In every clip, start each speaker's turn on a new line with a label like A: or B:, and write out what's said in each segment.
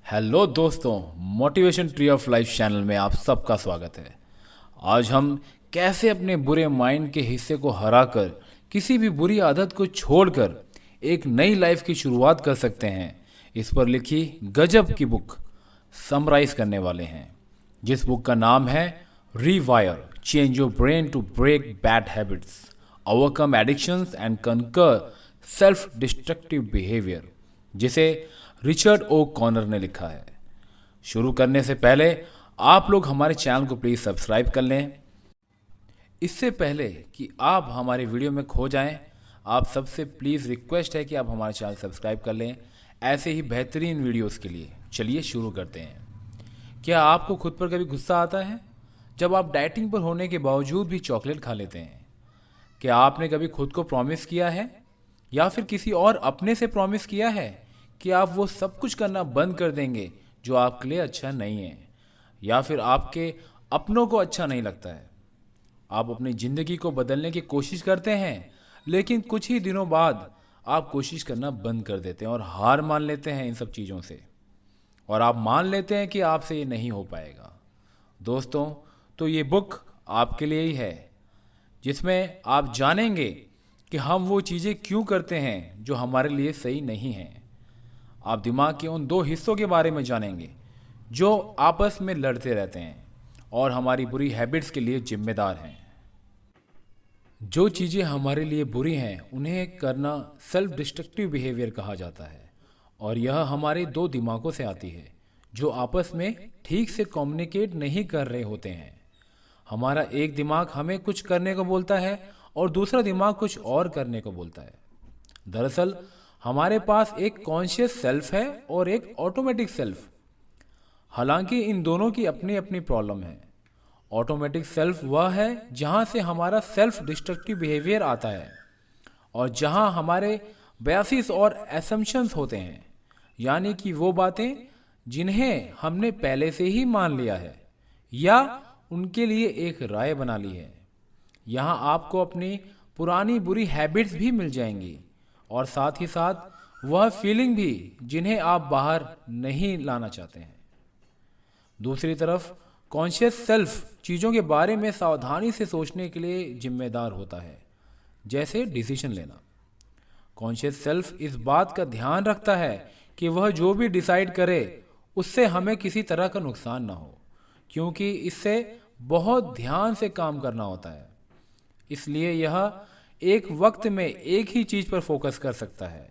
A: Hello दोस्तों, motivation tree of life channel में आप सबका स्वागत है। आज हम कैसे अपने बुरे माइंड के हिस्से को हराकर किसी भी बुरी आदत को छोड़कर एक नई लाइफ की शुरुआत कर सकते हैं, इस पर लिखी गजब की बुक समराइज करने वाले हैं, जिस बुक का नाम है rewire, change your brain to break bad habits, overcome addictions and conquer self destructive behaviour, जिसे रिचर्ड ओ कॉनर ने लिखा है। शुरू करने से पहले आप लोग हमारे चैनल को प्लीज़ सब्सक्राइब कर लें। इससे पहले कि आप हमारे वीडियो में खो जाएं, आप सबसे प्लीज़ रिक्वेस्ट है कि आप हमारे चैनल सब्सक्राइब कर लें ऐसे ही बेहतरीन वीडियोस के लिए। चलिए शुरू करते हैं। क्या आपको खुद पर कभी गुस्सा आता है जब आप डाइटिंग पर होने के बावजूद भी चॉकलेट खा लेते हैं? क्या आपने कभी खुद को प्रॉमिस किया है या फिर किसी और अपने से प्रॉमिस किया है कि आप वो सब कुछ करना बंद कर देंगे जो आपके लिए अच्छा नहीं है या फिर आपके अपनों को अच्छा नहीं लगता है? आप अपनी ज़िंदगी को बदलने की कोशिश करते हैं, लेकिन कुछ ही दिनों बाद आप कोशिश करना बंद कर देते हैं और हार मान लेते हैं इन सब चीज़ों से, और आप मान लेते हैं कि आपसे ये नहीं हो पाएगा। दोस्तों, तो ये बुक आपके लिए ही है, जिसमें आप जानेंगे कि हम वो चीज़ें क्यों करते हैं जो हमारे लिए सही नहीं हैं। आप दिमाग के उन दो हिस्सों के बारे में जानेंगे जो आपस में लड़ते रहते हैं और हमारी बुरी हैबिट्स के लिए जिम्मेदार हैं। जो चीज़ें हमारे लिए बुरी हैं उन्हें करना सेल्फ डिस्ट्रक्टिव बिहेवियर कहा जाता है, और यह हमारे दो दिमागों से आती है जो आपस में ठीक से कम्युनिकेट नहीं कर रहे होते हैं। हमारा एक दिमाग हमें कुछ करने को बोलता है और दूसरा दिमाग कुछ और करने को बोलता है। दरअसल हमारे पास एक कॉन्शियस सेल्फ है और एक ऑटोमेटिक सेल्फ। हालांकि इन दोनों की अपनी अपनी प्रॉब्लम है। ऑटोमेटिक सेल्फ वह है जहां से हमारा सेल्फ डिस्ट्रक्टिव बिहेवियर आता है और जहां हमारे बायसेस और असम्पशंस होते हैं, यानी कि वो बातें जिन्हें हमने पहले से ही मान लिया है या उनके लिए एक राय बना ली है। यहाँ आपको अपनी पुरानी बुरी हैबिट्स भी मिल जाएंगी और साथ ही साथ वह फीलिंग भी जिन्हें आप बाहर नहीं लाना चाहते हैं। दूसरी तरफ कॉन्शियस सेल्फ चीज़ों के बारे में सावधानी से सोचने के लिए जिम्मेदार होता है, जैसे डिसीजन लेना। कॉन्शियस सेल्फ इस बात का ध्यान रखता है कि वह जो भी डिसाइड करे उससे हमें किसी तरह का नुकसान ना हो, क्योंकि इससे बहुत ध्यान से काम करना होता है। इसलिए यह एक वक्त में एक ही चीज़ पर फोकस कर सकता है।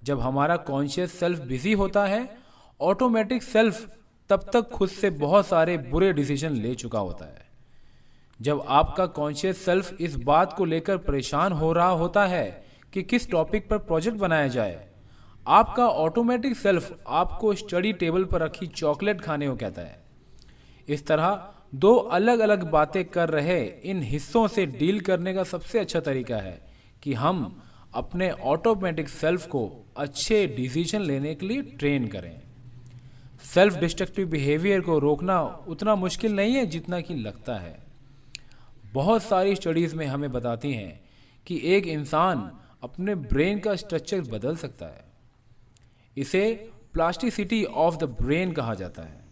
A: जब हमारा कॉन्शियस सेल्फ बिजी होता है, ऑटोमेटिक सेल्फ तब तक खुद से बहुत सारे बुरे डिसीजन ले चुका होता है। जब आपका कॉन्शियस सेल्फ इस बात को लेकर परेशान हो रहा होता है कि किस टॉपिक पर प्रोजेक्ट बनाया जाए, आपका ऑटोमेटिक सेल्फ आपको स्टडी टेबल पर रखी चॉकलेट खाने को कहता है। इस तरह दो अलग अलग बातें कर रहे इन हिस्सों से डील करने का सबसे अच्छा तरीका है कि हम अपने ऑटोमेटिक सेल्फ को अच्छे डिसीजन लेने के लिए ट्रेन करें। सेल्फ डिस्ट्रक्टिव बिहेवियर को रोकना उतना मुश्किल नहीं है जितना कि लगता है। बहुत सारी स्टडीज़ में हमें बताती हैं कि एक इंसान अपने ब्रेन का स्ट्रक्चर बदल सकता है। इसे प्लास्टिसिटी ऑफ द ब्रेन कहा जाता है।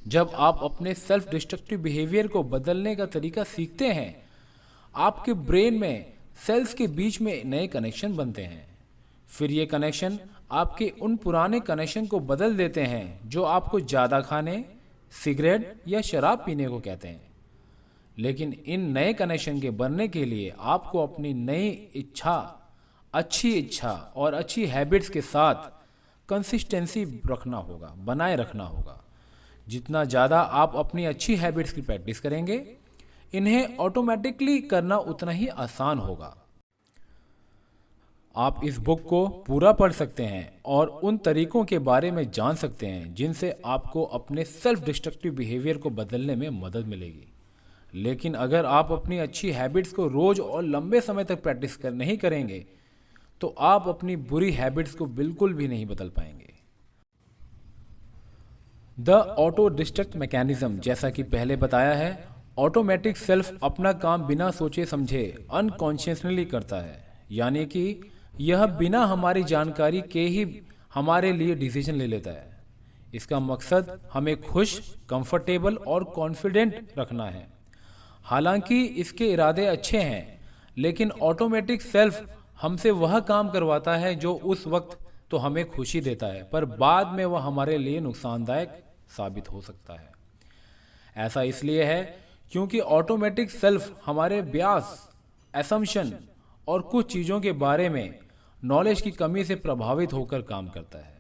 A: जब आप अपने सेल्फ डिस्ट्रक्टिव बिहेवियर को बदलने का तरीका सीखते हैं, आपके ब्रेन में सेल्स के बीच में नए कनेक्शन बनते हैं। फिर ये कनेक्शन आपके उन पुराने कनेक्शन को बदल देते हैं जो आपको ज़्यादा खाने, सिगरेट या शराब पीने को कहते हैं। लेकिन इन नए कनेक्शन के बनने के लिए आपको अपनी नई इच्छा, अच्छी इच्छा और अच्छी हैबिट्स के साथ कंसिस्टेंसी रखना होगा, बनाए रखना होगा। जितना ज़्यादा आप अपनी अच्छी हैबिट्स की प्रैक्टिस करेंगे, इन्हें ऑटोमेटिकली करना उतना ही आसान होगा। आप इस बुक को पूरा पढ़ सकते हैं और उन तरीकों के बारे में जान सकते हैं जिनसे आपको अपने सेल्फ डिस्ट्रक्टिव बिहेवियर को बदलने में मदद मिलेगी। लेकिन अगर आप अपनी अच्छी हैबिट्स को रोज़ और लंबे समय तक प्रैक्टिस नहीं करेंगे, तो आप अपनी बुरी हैबिट्स को बिल्कुल भी नहीं बदल पाएंगे। द ऑटो डिस्ट्रक्ट मैकेनिज्म, जैसा कि पहले बताया है, ऑटोमेटिक सेल्फ अपना काम बिना सोचे समझे अनकॉन्शियसली करता है, यानी कि यह बिना हमारी जानकारी के ही हमारे लिए डिसीजन ले लेता है। इसका मकसद हमें खुश, कंफर्टेबल और कॉन्फिडेंट रखना है। हालांकि इसके इरादे अच्छे हैं, लेकिन ऑटोमेटिक सेल्फ हमसे वह काम करवाता है जो उस वक्त तो हमें खुशी देता है, पर बाद में वह हमारे लिए नुकसानदायक साबित हो सकता है। ऐसा इसलिए है क्योंकि ऑटोमेटिक सेल्फ हमारे ब्यास, असम्पशन और कुछ चीज़ों के बारे में नॉलेज की कमी से प्रभावित होकर काम करता है।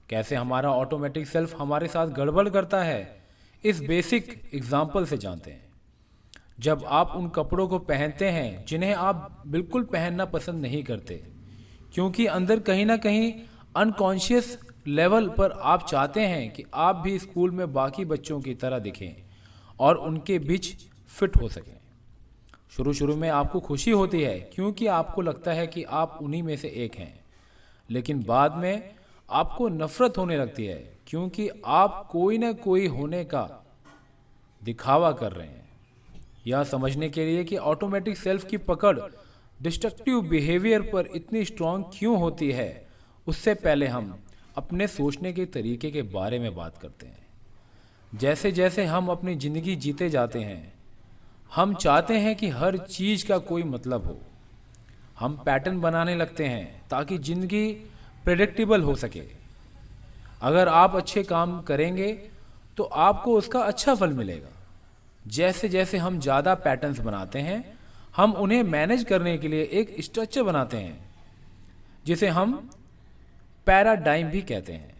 A: कैसे हमारा ऑटोमेटिक सेल्फ हमारे साथ गड़बड़ करता है, इस बेसिक एग्जाम्पल से जानते हैं। जब आप उन कपड़ों को पहनते हैं जिन्हें आप बिल्कुल पहनना पसंद नहीं करते, क्योंकि अंदर कहीं ना कहीं अनकॉन्शियस लेवल पर आप चाहते हैं कि आप भी स्कूल में बाकी बच्चों की तरह दिखें और उनके बीच फिट हो सकें। शुरू शुरू में आपको खुशी होती है क्योंकि आपको लगता है कि आप उन्हीं में से एक हैं, लेकिन बाद में आपको नफरत होने लगती है क्योंकि आप कोई ना कोई होने का दिखावा कर रहे हैं। यह समझने के लिए कि ऑटोमेटिक सेल्फ की पकड़ डिस्ट्रक्टिव बिहेवियर पर इतनी स्ट्रांग क्यों होती है, उससे पहले हम अपने सोचने के तरीके के बारे में बात करते हैं। जैसे जैसे हम अपनी ज़िंदगी जीते जाते हैं, हम चाहते हैं कि हर चीज़ का कोई मतलब हो। हम पैटर्न बनाने लगते हैं ताकि ज़िंदगी प्रेडिक्टेबल हो सके। अगर आप अच्छे काम करेंगे तो आपको उसका अच्छा फल मिलेगा। जैसे जैसे हम ज़्यादा पैटर्न्स बनाते हैं, हम उन्हें मैनेज करने के लिए एक स्ट्रक्चर बनाते हैं जिसे हम पैराडाइम भी कहते हैं।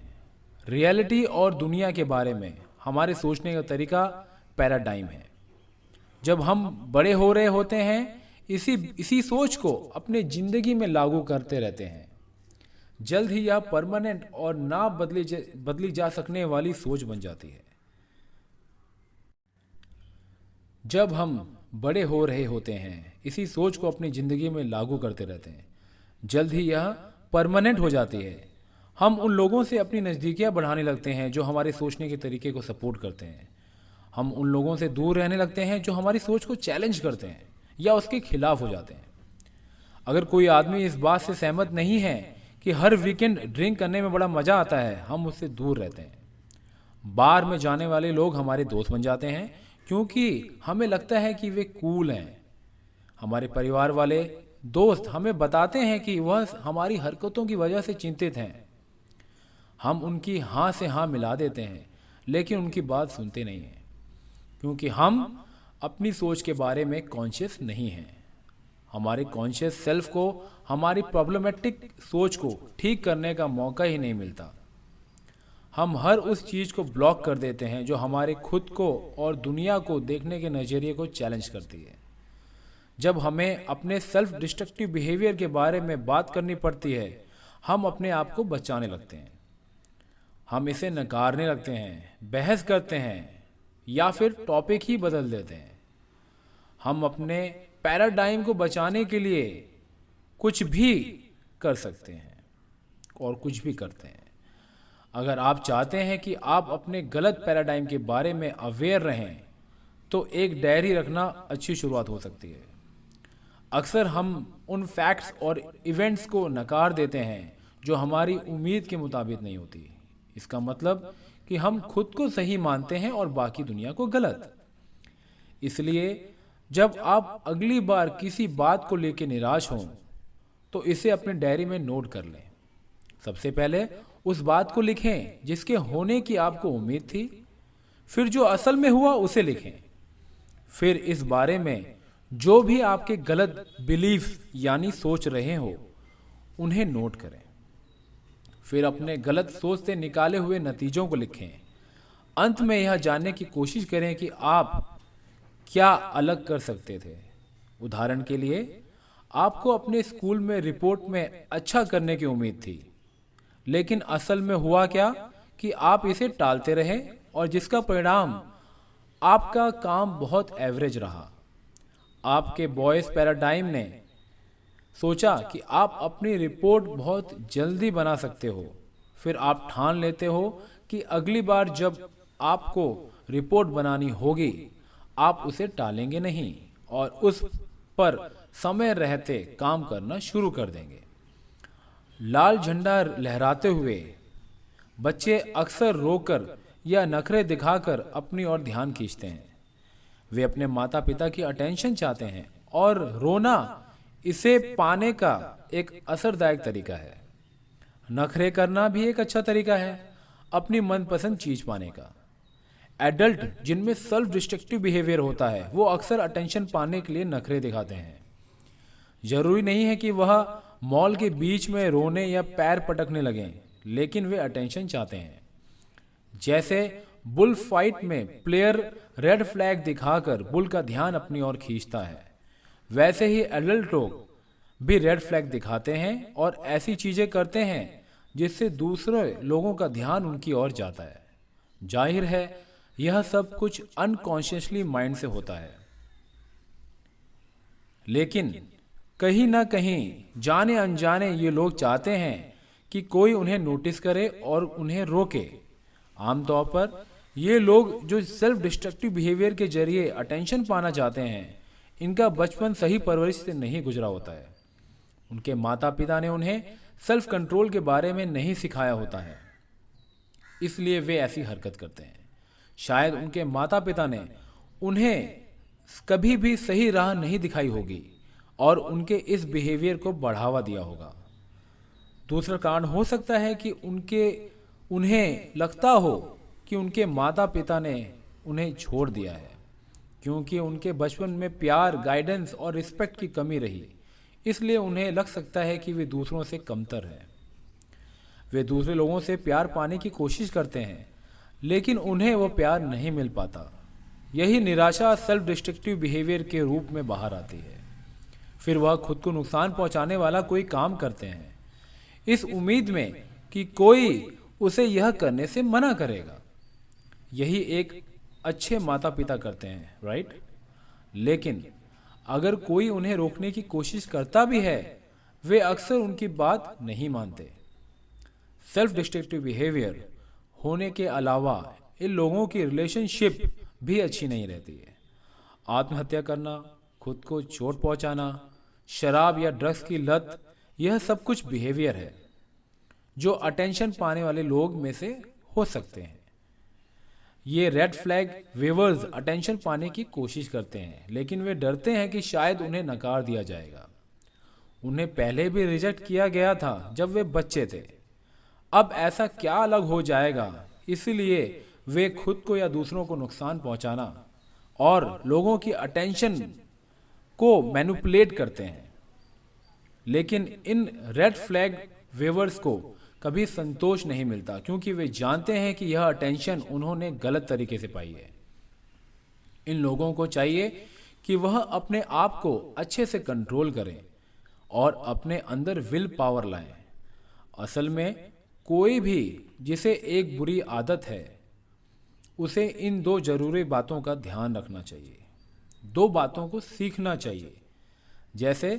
A: रियलिटी और दुनिया के बारे में हमारे सोचने का तरीका पैराडाइम है। जब हम बड़े हो रहे होते हैं, इसी सोच को अपने जिंदगी में लागू करते रहते हैं। जल्द ही यह परमानेंट और ना बदली जा सकने वाली सोच बन जाती है। जब हम बड़े हो रहे होते हैं, इसी सोच को अपनी ज़िंदगी में लागू करते रहते हैं। जल्द ही यह परमानेंट हो जाती है। हम उन लोगों से अपनी नज़दीकियाँ बढ़ाने लगते हैं जो हमारे सोचने के तरीके को सपोर्ट करते हैं। हम उन लोगों से दूर रहने लगते हैं जो हमारी सोच को चैलेंज करते हैं या उसके खिलाफ हो जाते हैं। अगर कोई आदमी इस बात से सहमत नहीं है कि हर वीकेंड ड्रिंक करने में बड़ा मज़ा आता है, हम उससे दूर रहते हैं। बार में जाने वाले लोग हमारे दोस्त बन जाते हैं क्योंकि हमें लगता है कि वे कूल हैं। हमारे परिवार वाले दोस्त हमें बताते हैं कि वह हमारी हरकतों की वजह से चिंतित हैं। हम उनकी हाँ से हाँ मिला देते हैं, लेकिन उनकी बात सुनते नहीं हैं क्योंकि हम अपनी सोच के बारे में कॉन्शियस नहीं हैं। हमारे कॉन्शियस सेल्फ को हमारी प्रॉब्लमेटिक सोच को ठीक करने का मौका ही नहीं मिलता। हम हर उस चीज़ को ब्लॉक कर देते हैं जो हमारे खुद को और दुनिया को देखने के नज़रिए को चैलेंज करती है। जब हमें अपने सेल्फ डिस्ट्रक्टिव बिहेवियर के बारे में बात करनी पड़ती है, हम अपने आप को बचाने लगते हैं। हम इसे नकारने लगते हैं, बहस करते हैं या फिर टॉपिक ही बदल देते हैं। हम अपने पैराडाइम को बचाने के लिए कुछ भी कर सकते हैं और कुछ भी करते हैं। अगर आप चाहते हैं कि आप अपने गलत पैराडाइम के बारे में अवेयर रहें, तो एक डायरी रखना अच्छी शुरुआत हो सकती है। अक्सर हम उन फैक्ट्स और इवेंट्स को नकार देते हैं जो हमारी उम्मीद के मुताबिक नहीं होती। इसका मतलब कि हम खुद को सही मानते हैं और बाकी दुनिया को गलत। इसलिए जब आप अगली बार किसी बात को लेकर निराश हों, तो इसे अपने डायरी में नोट कर लें। सबसे पहले उस बात को लिखें जिसके होने की आपको उम्मीद थी, फिर जो असल में हुआ उसे लिखें। फिर इस बारे में जो भी आपके गलत बिलीफ यानी सोच रहे हो, उन्हें नोट करें। फिर अपने गलत सोच से निकाले हुए नतीजों को लिखें। अंत में यह जानने की कोशिश करें कि आप क्या अलग कर सकते थे। उदाहरण के लिए, आपको अपने स्कूल में रिपोर्ट में अच्छा करने की उम्मीद थी, लेकिन असल में हुआ क्या कि आप इसे टालते रहे और जिसका परिणाम आपका काम बहुत एवरेज रहा। आपके बॉयज पैराडाइम ने सोचा कि आप अपनी रिपोर्ट बहुत जल्दी बना सकते हो। फिर आप ठान लेते हो कि अगली बार जब आपको रिपोर्ट बनानी होगी, आप उसे टालेंगे नहीं और उस पर समय रहते काम करना शुरू कर देंगे। लाल झंडा लहराते हुए बच्चे अक्सर रोकर या नखरे दिखाकर अपनी ओर ध्यान खींचते हैं। वे अपने माता पिता की अटेंशन चाहते हैं और रोना इसे पाने का एक असरदायक तरीका है। नखरे करना भी एक अच्छा तरीका है अपनी मनपसंद चीज पाने का। एडल्ट जिनमें सेल्फ डिस्ट्रक्टिव बिहेवियर होता है वो अक्सर अटेंशन पाने के लिए नखरे दिखाते हैं। जरूरी नहीं है कि वह मॉल के बीच में रोने या पैर पटकने लगें, लेकिन वे अटेंशन चाहते हैं। जैसे बुल फाइट में प्लेयर रेड फ्लैग दिखाकर बुल का ध्यान अपनी ओर खींचता है, वैसे ही एडल्ट लोग भी रेड फ्लैग दिखाते हैं और ऐसी चीजें करते हैं जिससे दूसरे लोगों का ध्यान उनकी ओर जाता है। जाहिर है यह सब कुछ अनकॉन्शियसली माइंड से होता है, लेकिन कहीं ना कहीं जाने अनजाने ये लोग चाहते हैं कि कोई उन्हें नोटिस करे और उन्हें रोके। आमतौर पर ये लोग जो सेल्फ डिस्ट्रक्टिव बिहेवियर के जरिए अटेंशन पाना चाहते हैं, इनका बचपन सही परवरिश से नहीं गुजरा होता है। उनके माता पिता ने उन्हें सेल्फ कंट्रोल के बारे में नहीं सिखाया होता है, इसलिए वे ऐसी हरकत करते हैं। शायद उनके माता पिता ने उन्हें कभी भी सही राह नहीं दिखाई होगी और उनके इस बिहेवियर को बढ़ावा दिया होगा। दूसरा कारण हो सकता है कि उन्हें लगता हो कि उनके माता पिता ने उन्हें छोड़ दिया है क्योंकि उनके बचपन में प्यार, गाइडेंस और रिस्पेक्ट की कमी रही, इसलिए उन्हें लग सकता है कि वे दूसरों से कमतर हैं। वे दूसरे लोगों से प्यार पाने की कोशिश करते हैं, लेकिन उन्हें वो प्यार नहीं मिल पाता। यही निराशा सेल्फ डिस्ट्रक्टिव बिहेवियर के रूप में बाहर आती है। फिर वह खुद को नुकसान पहुंचाने वाला कोई काम करते हैं, इस उम्मीद में कि कोई उसे यह करने से मना करेगा। यही एक अच्छे माता पिता करते हैं, राइट? लेकिन अगर कोई उन्हें रोकने की कोशिश करता भी है, वे अक्सर उनकी बात नहीं मानते। सेल्फ डिस्ट्रक्टिव बिहेवियर होने के अलावा इन लोगों की रिलेशनशिप भी अच्छी नहीं रहती है। आत्महत्या करना, खुद को चोट पहुंचाना, शराब या ड्रग्स की लत, यह सब कुछ बिहेवियर है जो अटेंशन पाने वाले लोग में से हो सकते हैं। ये रेड फ्लैग वेवर्स अटेंशन पाने की कोशिश करते हैं, लेकिन वे डरते हैं कि शायद उन्हें नकार दिया जाएगा। उन्हें पहले भी रिजेक्ट किया गया था जब वे बच्चे थे। अब ऐसा क्या अलग हो जाएगा? इसलिए वे खुद को या दूसरों को नुकसान पहुंचाना और लोगों की अटेंशन को मैनिपुलेट करते हैं। लेकिन इन रेड फ्लैग वेवर्स को कभी संतोष नहीं मिलता क्योंकि वे जानते हैं कि यह अटेंशन उन्होंने गलत तरीके से पाई है। इन लोगों को चाहिए कि वह अपने आप को अच्छे से कंट्रोल करें और अपने अंदर विल पावर लाएं। असल में कोई भी जिसे एक बुरी आदत है, उसे इन दो जरूरी बातों का ध्यान रखना चाहिए। दो बातों को सीखना चाहिए, जैसे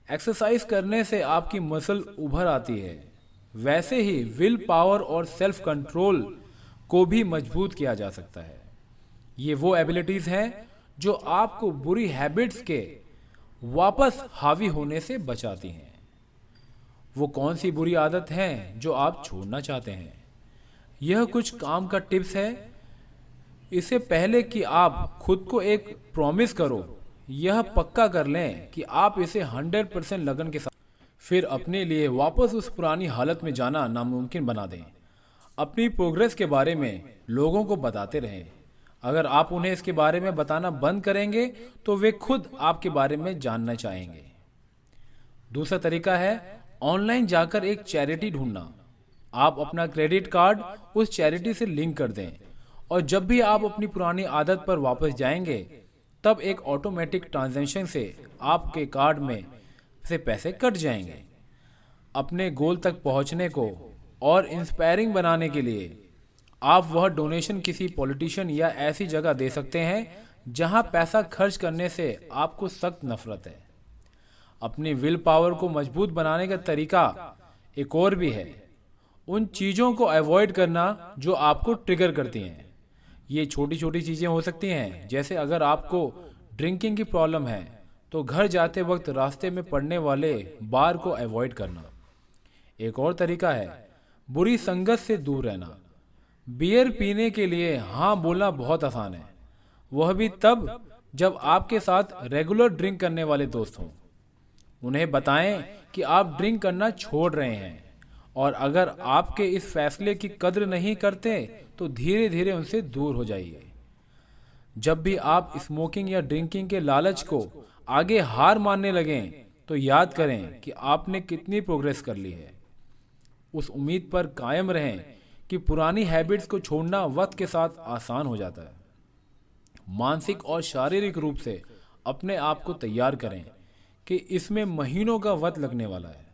A: एक्सरसाइज करने से आपकी मसल उभर आती है, वैसे ही विल पावर और सेल्फ कंट्रोल को भी मजबूत किया जा सकता है। ये वो एबिलिटीज हैं जो आपको बुरी हैबिट्स के वापस हावी होने से बचाती हैं। वो कौन सी बुरी आदत है जो आप छोड़ना चाहते हैं? यह कुछ काम का टिप्स है। इससे पहले कि आप खुद को एक प्रॉमिस करो, यह पक्का कर लें कि आप इसे 100% लगन के साथ फिर अपने लिए वापस उस पुरानी हालत में जाना नामुमकिन बना दें। अपनी प्रोग्रेस के बारे में लोगों को बताते रहें। अगर आप उन्हें इसके बारे में बताना बंद करेंगे तो वे खुद आपके बारे में जानना चाहेंगे। दूसरा तरीका है ऑनलाइन जाकर एक चैरिटी ढूंढना। आप अपना क्रेडिट कार्ड उस चैरिटी से लिंक कर दें और जब भी आप अपनी पुरानी आदत पर वापस जाएंगे, तब एक ऑटोमेटिक ट्रांजैक्शन से आपके कार्ड में से पैसे कट जाएंगे। अपने गोल तक पहुंचने को और इंस्पायरिंग बनाने के लिए आप वह डोनेशन किसी पॉलिटिशियन या ऐसी जगह दे सकते हैं जहां पैसा खर्च करने से आपको सख्त नफरत है। अपनी विल पावर को मजबूत बनाने का तरीका एक और भी है। उन चीज़ों को अवॉइड करना जो आपको ट्रिगर करती हैं। ये छोटी छोटी चीज़ें हो सकती हैं, जैसे अगर आपको ड्रिंकिंग की प्रॉब्लम है तो घर जाते वक्त रास्ते में पड़ने वाले बार को अवॉइड करना। एक और तरीका है बुरी संगत से दूर रहना। बियर पीने के लिए हाँ बोलना बहुत आसान है, वह भी तब जब आपके साथ रेगुलर ड्रिंक करने वाले दोस्त हों। उन्हें बताएं कि आप ड्रिंक करना छोड़ रहे हैं, और अगर आपके इस फैसले की कद्र नहीं करते तो धीरे धीरे उनसे दूर हो जाइए। जब भी आप स्मोकिंग या ड्रिंकिंग के लालच को आगे हार मानने लगें तो याद करें कि आपने कितनी प्रोग्रेस कर ली है। उस उम्मीद पर कायम रहें कि पुरानी हैबिट्स को छोड़ना वक्त के साथ आसान हो जाता है। मानसिक और शारीरिक रूप से अपने आप को तैयार करें कि इसमें महीनों का वक्त लगने वाला है,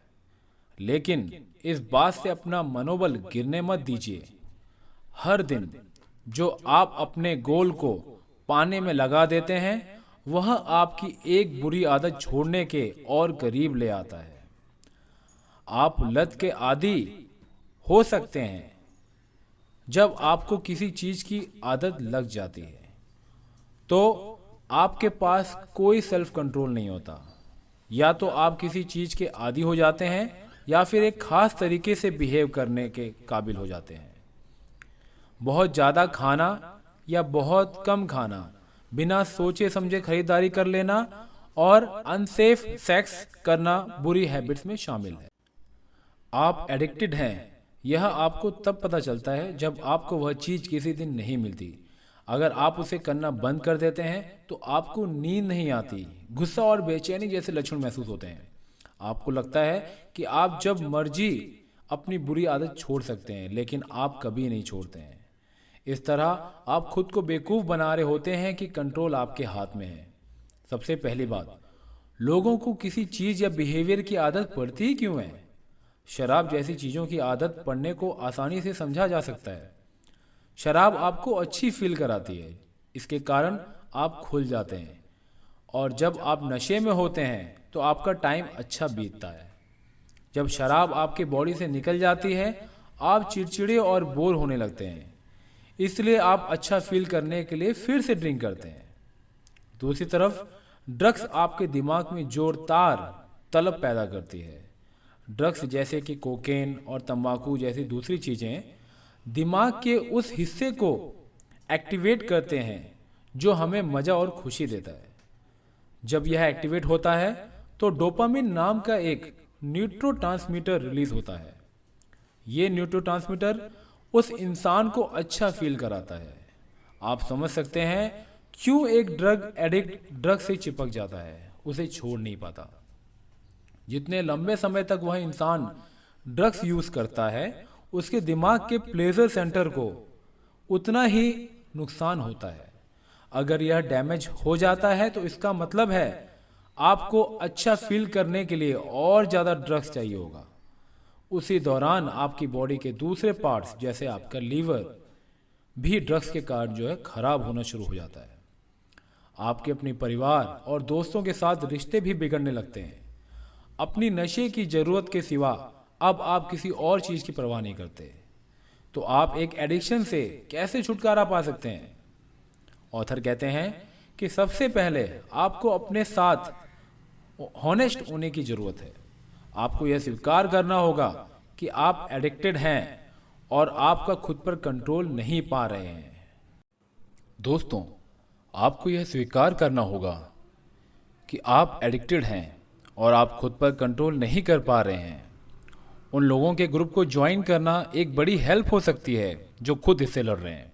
A: लेकिन इस बात से अपना मनोबल गिरने मत दीजिए। हर दिन जो आप अपने गोल को पाने में लगा देते हैं वह आपकी एक बुरी आदत छोड़ने के और करीब ले आता है। आप लत के आदी हो सकते हैं जब आपको किसी चीज की आदत लग जाती है तो आपके पास कोई सेल्फ कंट्रोल नहीं होता। या तो आप किसी चीज के आदी हो जाते हैं या फिर एक खास तरीके से बिहेव करने के काबिल हो जाते हैं। बहुत ज़्यादा खाना या बहुत कम खाना, बिना सोचे समझे खरीदारी कर लेना और अनसेफ सेक्स करना बुरी हैबिट्स में शामिल है। आप एडिक्टेड हैं यह आपको तब पता चलता है जब आपको वह चीज़ किसी दिन नहीं मिलती। अगर आप उसे करना बंद कर देते हैं तो आपको नींद नहीं आती, गुस्सा और बेचैनी जैसे लक्षण महसूस होते हैं। आपको लगता है कि आप जब मर्जी अपनी बुरी आदत छोड़ सकते हैं, लेकिन आप कभी नहीं छोड़ते हैं। इस तरह आप खुद को बेवकूफ़ बना रहे होते हैं कि कंट्रोल आपके हाथ में है। सबसे पहली बात, लोगों को किसी चीज़ या बिहेवियर की आदत पड़ती ही क्यों है? शराब जैसी चीज़ों की आदत पड़ने को आसानी से समझा जा सकता है। शराब आपको अच्छी फील कराती है, इसके कारण आप खुल जाते हैं, और जब आप नशे में होते हैं तो आपका टाइम अच्छा बीतता है। जब शराब आपके बॉडी से निकल जाती है आप चिड़चिड़े और बोर होने लगते हैं, इसलिए आप अच्छा फील करने के लिए फिर से ड्रिंक करते हैं। दूसरी तरफ ड्रग्स आपके दिमाग में जोरदार तलब पैदा करती है। ड्रग्स जैसे कि कोकेन और तंबाकू जैसी दूसरी चीज़ें दिमाग के उस हिस्से को एक्टिवेट करते हैं जो हमें मज़ा और खुशी देता है। जब यह एक्टिवेट होता है तो डोपामिन नाम का एक न्यूरोट्रांसमीटर रिलीज होता है। ये न्यूरोट्रांसमीटर उस इंसान को अच्छा फील कराता है। आप समझ सकते हैं क्यों एक ड्रग एडिक्ट ड्रग से चिपक जाता है, उसे छोड़ नहीं पाता। जितने लंबे समय तक वह इंसान ड्रग्स यूज करता है उसके दिमाग के प्लेजर सेंटर को उतना ही नुकसान होता है। अगर यह डैमेज हो जाता है तो इसका मतलब है आपको अच्छा फील करने के लिए और ज़्यादा ड्रग्स चाहिए होगा। उसी दौरान आपकी बॉडी के दूसरे पार्ट्स जैसे आपका लीवर भी ड्रग्स के कारण जो है खराब होना शुरू हो जाता है। आपके अपने परिवार और दोस्तों के साथ रिश्ते भी बिगड़ने लगते हैं। अपनी नशे की ज़रूरत के सिवा अब आप किसी और चीज़ की परवाह नहीं करते। तो आप एक एडिक्शन से कैसे छुटकारा पा सकते हैं? ऑथर कहते हैं कि सबसे पहले आपको अपने साथ हॉनेस्ट होने की ज़रूरत है। आपको यह स्वीकार करना होगा कि आप एडिक्टेड हैं और आपका खुद पर कंट्रोल नहीं पा रहे हैं। दोस्तों, आपको यह स्वीकार करना होगा कि आप एडिक्टेड हैं और आप खुद पर कंट्रोल नहीं कर पा रहे हैं। उन लोगों के ग्रुप को ज्वाइन करना एक बड़ी हेल्प हो सकती है जो खुद इससे लड़ रहे हैं।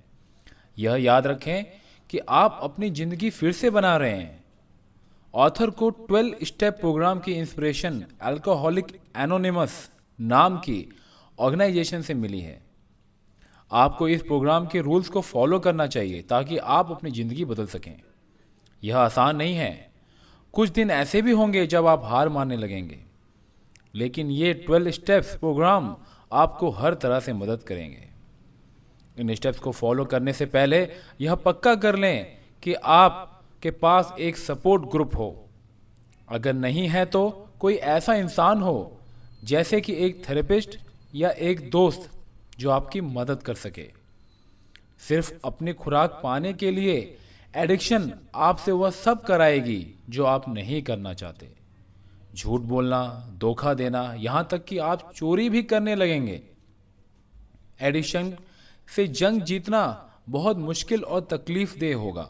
A: यह याद रखें कि आप अपनी ज़िंदगी फिर से बना रहे हैं। ऑथर को 12 स्टेप प्रोग्राम की इंस्पिरेशन अल्कोहलिक एनोनिमस नाम की ऑर्गेनाइजेशन से मिली है। आपको इस प्रोग्राम के रूल्स को फॉलो करना चाहिए ताकि आप अपनी ज़िंदगी बदल सकें। यह आसान नहीं है। कुछ दिन ऐसे भी होंगे जब आप हार मानने लगेंगे, लेकिन ये 12 स्टेप्स प्रोग्राम आपको हर तरह से मदद करेंगे। इन स्टेप्स को फॉलो करने से पहले यह पक्का कर लें कि आपके पास एक सपोर्ट ग्रुप हो। अगर नहीं है तो कोई ऐसा इंसान हो जैसे कि एक थेरेपिस्ट या एक दोस्त जो आपकी मदद कर सके। सिर्फ अपनी खुराक पाने के लिए एडिक्शन आपसे वह सब कराएगी जो आप नहीं करना चाहते। झूठ बोलना, धोखा देना, यहाँ तक कि आप चोरी भी करने लगेंगे। एडिक्शन से जंग जीतना बहुत मुश्किल और तकलीफदेह होगा,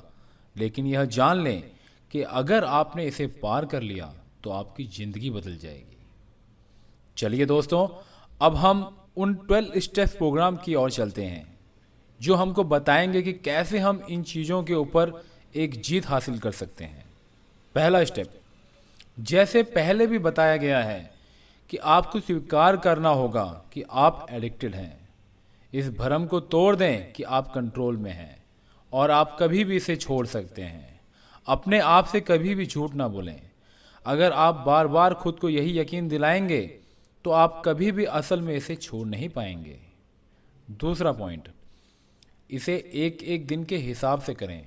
A: लेकिन यह जान लें कि अगर आपने इसे पार कर लिया तो आपकी ज़िंदगी बदल जाएगी। चलिए दोस्तों, अब हम उन 12 स्टेप्स प्रोग्राम की ओर चलते हैं जो हमको बताएंगे कि कैसे हम इन चीज़ों के ऊपर एक जीत हासिल कर सकते हैं। पहला स्टेप, जैसे पहले भी बताया गया है कि आपको स्वीकार करना होगा कि आप एडिक्टेड हैं। इस भ्रम को तोड़ दें कि आप कंट्रोल में हैं और आप कभी भी इसे छोड़ सकते हैं। अपने आप से कभी भी झूठ ना बोलें। अगर आप बार बार खुद को यही यकीन दिलाएंगे तो आप कभी भी असल में इसे छोड़ नहीं पाएंगे। दूसरा पॉइंट, इसे एक एक दिन के हिसाब से करें,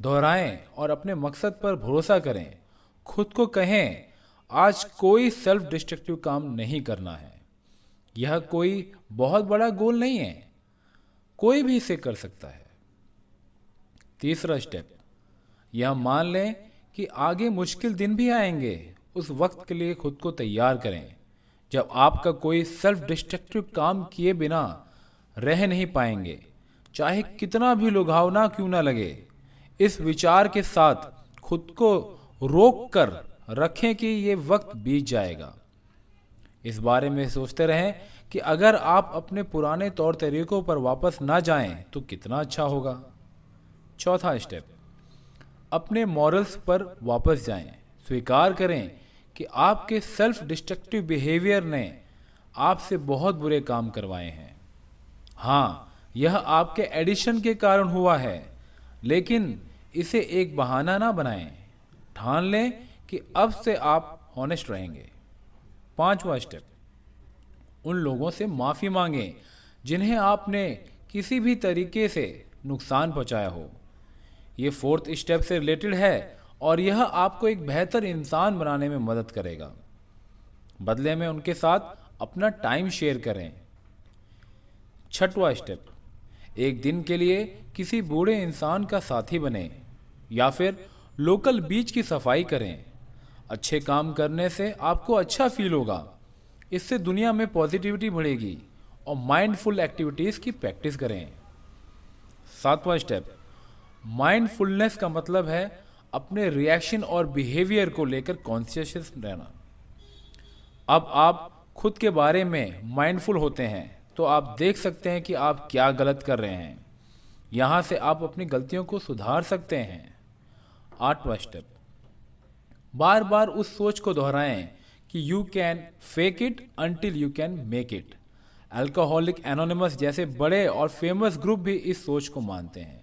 A: दोहराएं और अपने मकसद पर भरोसा करें। खुद को कहें, आज कोई सेल्फ डिस्ट्रक्टिव काम नहीं करना है। यह कोई बहुत बड़ा गोल नहीं है, कोई भी इसे कर सकता है। तीसरा स्टेप, यह मान लें कि आगे मुश्किल दिन भी आएंगे। उस वक्त के लिए खुद को तैयार करें जब आपका कोई सेल्फ डिस्ट्रक्टिव काम किए बिना रह नहीं पाएंगे, चाहे कितना भी लुभावना क्यों ना लगे। इस विचार के साथ खुद को रोक कर रखें कि ये वक्त बीत जाएगा। इस बारे में सोचते रहें कि अगर आप अपने पुराने तौर तरीकों पर वापस ना जाएं तो कितना अच्छा होगा। चौथा स्टेप, अपने मॉरल्स पर वापस जाएं। स्वीकार करें कि आपके सेल्फ डिस्ट्रक्टिव बिहेवियर ने आपसे बहुत बुरे काम करवाए हैं। हाँ, यह आपके एडिशन के कारण हुआ है, लेकिन इसे एक बहाना ना बनाएं। ठान लें कि अब से आप हॉनेस्ट रहेंगे। पांचवा स्टेप, उन लोगों से माफ़ी मांगें जिन्हें आपने किसी भी तरीके से नुकसान पहुंचाया हो। ये फोर्थ स्टेप से रिलेटेड है और यह आपको एक बेहतर इंसान बनाने में मदद करेगा। बदले में उनके साथ अपना टाइम शेयर करें। छठवां स्टेप, एक दिन के लिए किसी बूढ़े इंसान का साथी बने या फिर लोकल बीच की सफाई करें। अच्छे काम करने से आपको अच्छा फील होगा। इससे दुनिया में पॉजिटिविटी बढ़ेगी और माइंडफुल एक्टिविटीज़ की प्रैक्टिस करें। सातवां स्टेप, माइंडफुलनेस का मतलब है अपने रिएक्शन और बिहेवियर को लेकर कॉन्शियस रहना। अब आप खुद के बारे में माइंडफुल होते हैं तो आप देख सकते हैं कि आप क्या गलत कर रहे हैं। यहाँ से आप अपनी गलतियों को सुधार सकते हैं। आठवां स्टेप, बार बार उस सोच को दोहराएं कि you can fake it until you can make it. Alcoholic anonymous जैसे बड़े और फेमस ग्रुप भी इस सोच को मानते हैं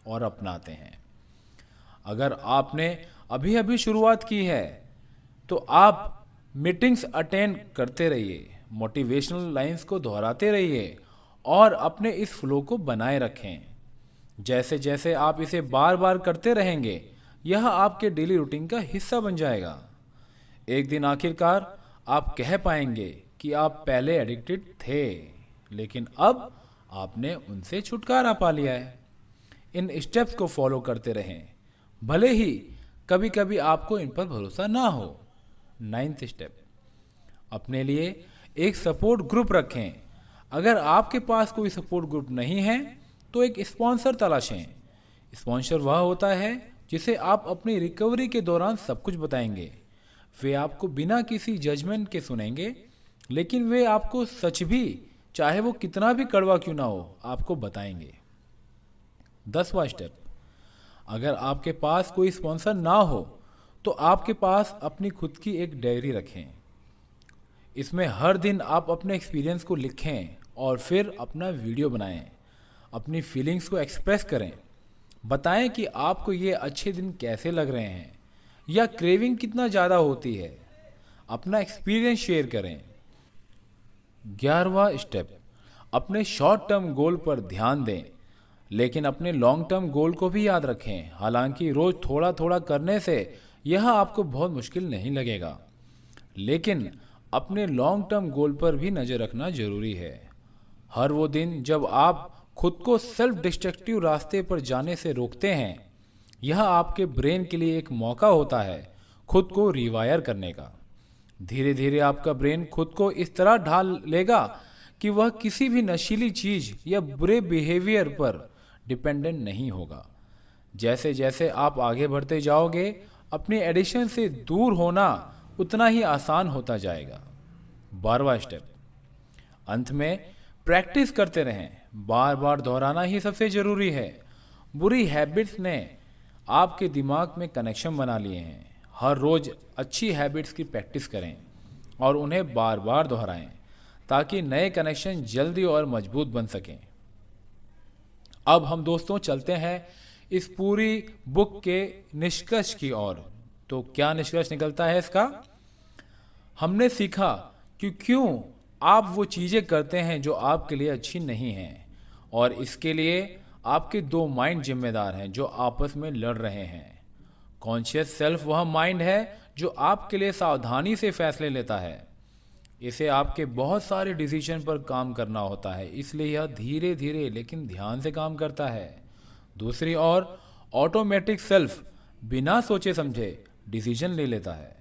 A: और अपनाते हैं। अगर आपने अभी अभी शुरुआत की है तो आप मीटिंग्स अटेंड करते रहिए, मोटिवेशनल लाइंस को दोहराते रहिए और अपने इस फ्लो को बनाए रखें। जैसे जैसे आप इसे बार बार करते रहेंगे, यह आपके डेली रूटीन का हिस्सा बन जाएगा। एक दिन आखिरकार आप कह पाएंगे कि आप पहले एडिक्टेड थे, लेकिन अब आपने उनसे छुटकारा पा लिया है। इन स्टेप्स को फॉलो करते रहें, भले ही कभी कभी आपको इन पर भरोसा ना हो। 9th स्टेप, अपने लिए एक सपोर्ट ग्रुप रखें। अगर आपके पास कोई सपोर्ट ग्रुप नहीं है तो एक स्पॉन्सर तलाशें। स्पॉन्सर वह होता है जिसे आप अपनी रिकवरी के दौरान सब कुछ बताएंगे। वे आपको बिना किसी जजमेंट के सुनेंगे, लेकिन वे आपको सच भी, चाहे वो कितना भी कड़वा क्यों ना हो, आपको बताएंगे। 10वां स्टेप, अगर आपके पास कोई स्पॉन्सर ना हो तो आपके पास अपनी खुद की एक डायरी रखें। इसमें हर दिन आप अपने एक्सपीरियंस को लिखें और फिर अपना वीडियो बनाएं। अपनी फीलिंग्स को एक्सप्रेस करें। बताएं कि आपको ये अच्छे दिन कैसे लग रहे हैं या क्रेविंग कितना ज़्यादा होती है। अपना एक्सपीरियंस शेयर करें। 11वां स्टेप, अपने शॉर्ट टर्म गोल पर ध्यान दें, लेकिन अपने लॉन्ग टर्म गोल को भी याद रखें। हालांकि रोज थोड़ा थोड़ा करने से यह आपको बहुत मुश्किल नहीं लगेगा, लेकिन अपने लॉन्ग टर्म गोल पर भी नज़र रखना जरूरी है। हर वो दिन जब आप खुद को सेल्फ डिस्ट्रक्टिव रास्ते पर जाने से रोकते हैं, यह आपके ब्रेन के लिए एक मौका होता है खुद को रिवायर करने का। धीरे धीरे आपका ब्रेन खुद को इस तरह ढाल लेगा कि वह किसी भी नशीली चीज या बुरे बिहेवियर पर डिपेंडेंट नहीं होगा। जैसे जैसे आप आगे बढ़ते जाओगे, अपनी एडिक्शन से दूर होना उतना ही आसान होता जाएगा। 12वां स्टेप, अंत में प्रैक्टिस करते रहें। बार बार दोहराना ही सबसे जरूरी है। बुरी हैबिट्स ने आपके दिमाग में कनेक्शन बना लिए हैं। हर रोज अच्छी हैबिट्स की प्रैक्टिस करें और उन्हें बार बार दोहराएं ताकि नए कनेक्शन जल्दी और मजबूत बन सकें। अब हम दोस्तों चलते हैं इस पूरी बुक के निष्कर्ष की ओर। तो क्या निष्कर्ष निकलता है इसका? हमने सीखा कि क्यों आप वो चीजें करते हैं जो आपके लिए अच्छी नहीं हैं, और इसके लिए आपके दो माइंड जिम्मेदार हैं जो आपस में लड़ रहे हैं। कॉन्शियस सेल्फ वह माइंड है जो आपके लिए सावधानी से फैसले लेता है। इसे आपके बहुत सारे डिसीजन पर काम करना होता है, इसलिए यह धीरे धीरे लेकिन ध्यान से काम करता है। दूसरी ओर ऑटोमेटिक सेल्फ बिना सोचे समझे डिसीजन ले लेता है।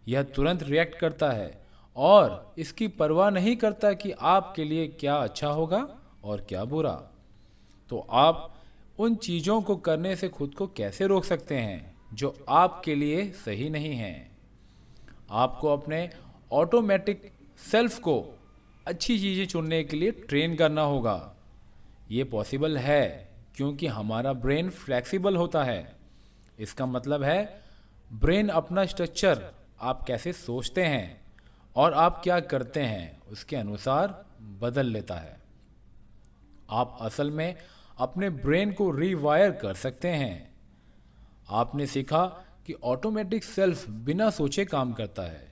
A: यह तुरंत रिएक्ट करता है और इसकी परवाह नहीं करता कि आपके लिए क्या अच्छा होगा और क्या बुरा। तो आप उन चीज़ों को करने से खुद को कैसे रोक सकते हैं जो आपके लिए सही नहीं हैं? आपको अपने ऑटोमेटिक सेल्फ को अच्छी चीज़ें चुनने के लिए ट्रेन करना होगा। ये पॉसिबल है क्योंकि हमारा ब्रेन फ्लेक्सिबल होता है। इसका मतलब है ब्रेन अपना स्ट्रक्चर, आप कैसे सोचते हैं और आप क्या करते हैं, उसके अनुसार बदल लेता है। आप असल में अपने ब्रेन को रीवायर कर सकते हैं। आपने सीखा कि ऑटोमेटिक सेल्फ बिना सोचे काम करता है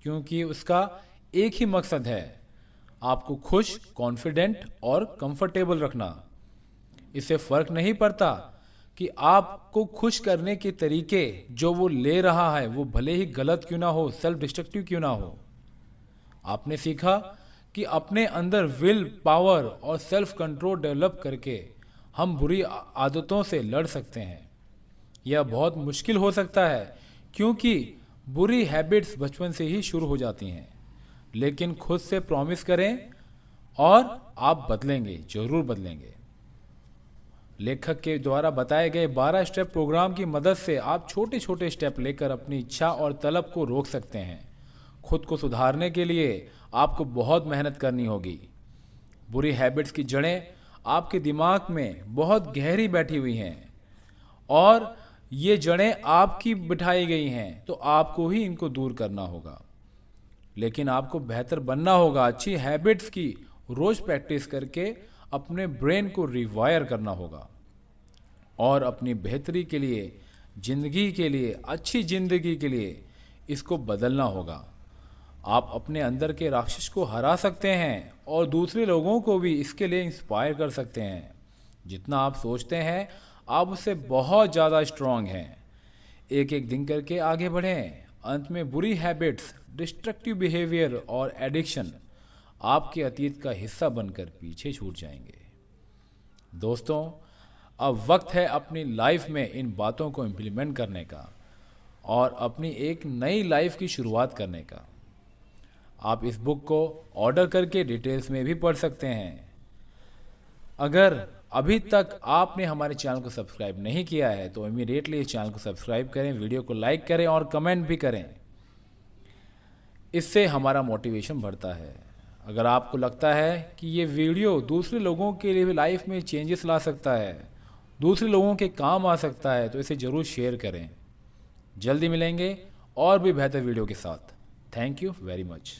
A: क्योंकि उसका एक ही मकसद है, आपको खुश, कॉन्फिडेंट और कंफर्टेबल रखना। इससे फर्क नहीं पड़ता कि आपको खुश करने के तरीके जो वो ले रहा है वो भले ही गलत क्यों ना हो, सेल्फ डिस्ट्रक्टिव क्यों ना हो। आपने सीखा कि अपने अंदर विल पावर और सेल्फ कंट्रोल डेवलप करके हम बुरी आदतों से लड़ सकते हैं। यह बहुत मुश्किल हो सकता है क्योंकि बुरी हैबिट्स बचपन से ही शुरू हो जाती हैं, लेकिन खुद से प्रॉमिस करें और आप बदलेंगे, जरूर बदलेंगे। लेखक के द्वारा बताए गए 12 स्टेप प्रोग्राम की मदद से आप छोटे छोटे स्टेप लेकर अपनी इच्छा और तलब को रोक सकते हैं। खुद को सुधारने के लिए आपको बहुत मेहनत करनी होगी। बुरी हैबिट्स की जड़ें आपके दिमाग में बहुत गहरी बैठी हुई हैं और ये जड़ें आपकी बिठाई गई हैं, तो आपको ही इनको दूर करना होगा। लेकिन आपको बेहतर बनना होगा। अच्छी हैबिट्स की रोज प्रैक्टिस करके अपने ब्रेन को रिवायर करना होगा और अपनी बेहतरी के लिए, जिंदगी के लिए, अच्छी जिंदगी के लिए इसको बदलना होगा। आप अपने अंदर के राक्षस को हरा सकते हैं और दूसरे लोगों को भी इसके लिए इंस्पायर कर सकते हैं। जितना आप सोचते हैं आप उससे बहुत ज़्यादा स्ट्रांग हैं। एक एक दिन करके आगे बढ़ें। अंत में बुरी हैबिट्स, डिस्ट्रक्टिव बिहेवियर और एडिक्शन आपके अतीत का हिस्सा बनकर पीछे छूट जाएंगे। दोस्तों, अब वक्त है अपनी लाइफ में इन बातों को इम्प्लीमेंट करने का और अपनी एक नई लाइफ की शुरुआत करने का। आप इस बुक को ऑर्डर करके डिटेल्स में भी पढ़ सकते हैं। अगर अभी तक आपने हमारे चैनल को सब्सक्राइब नहीं किया है तो इमीडिएटली इस चैनल को सब्सक्राइब करें, वीडियो को लाइक करें और कमेंट भी करें। इससे हमारा मोटिवेशन बढ़ता है। अगर आपको लगता है कि ये वीडियो दूसरे लोगों के लिए भी लाइफ में चेंजेस ला सकता है, दूसरे लोगों के काम आ सकता है, तो इसे ज़रूर शेयर करें। जल्दी मिलेंगे और भी बेहतर वीडियो के साथ। Thank you very much.